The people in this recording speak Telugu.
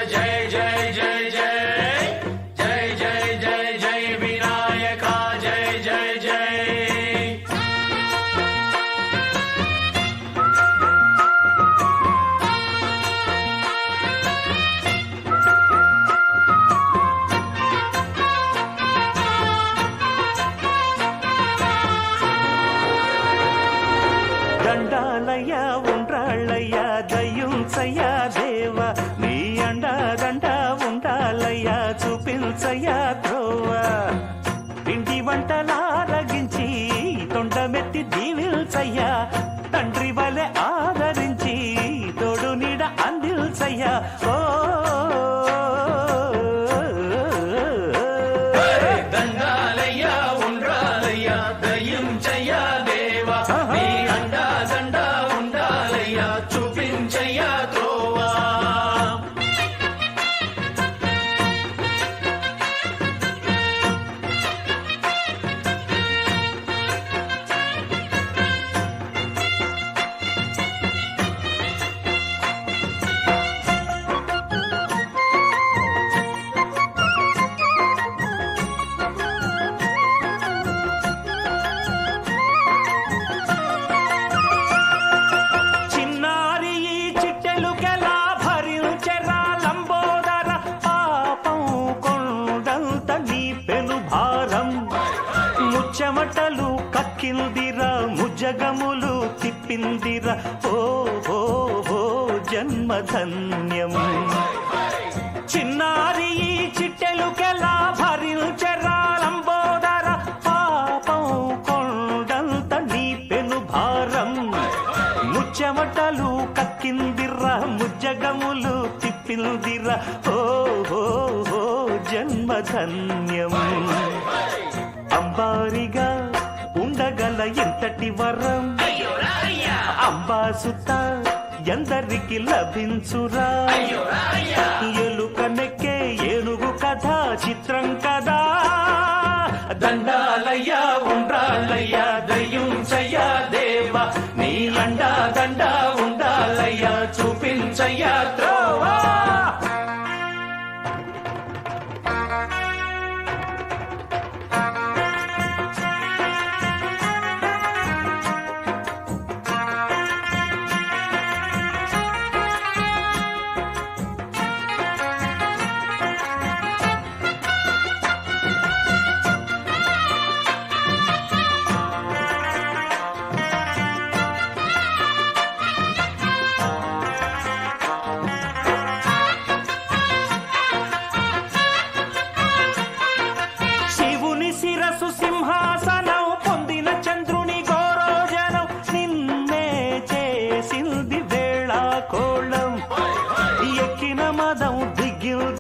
जय जय जय जय जय जय जय जय विनायका जय जय जय దండాలయ్య ఉండ్రాళ్ళయ్య దయ్యుంచయ్య దేవ నీ అండ దండ ఉండాలయ్య చూపించయ్య త్రోవ పిండి వంటలారగించి తొండమెత్తి దీవిల్చయ్య తండ్రి వలె ఆదరించి తోడు నీడ అందిల్చయ్య ఓ దండాలయ్య ఉండ్రాలయ్య దయ్యుంచయ్య దేవా నీ అండా దండ ఉండాలయ్య చూపించయ్య త్రోవా చిన్నారి ఈ చిట్టెలుకెలా భరించెరా లంబోదర పాపం కొండంత నీ పెను భారం ముచ్చమటలు కక్కిందిరా ముజగములు తిప్పిందిరా ఓ ఓ ఓ జన్మధన్యం చిన్నారి ఈ చిట్టెలుకెలా భరించెరా లంబోదర పాపం కొండంత నీ పెను భారం ముచ్చమటలు కక్కిందిరా ముజ్జగములు తిప్పిందిరా ఓ ఓ ఓ జన్మధన్యం అంబారిగా ఉండగల ఎంతటి వరం అంబాసుత ఎందరికి లభించురా ఎలుక నెక్కే ఏనుగు కథ చిత్రం కదా దండాలయ్య ఉండ్రాళ్ళయ్య దయ్యుంచయ్య దేవ నీ అండా దండ ఉండాలయ్య చూపించయ్య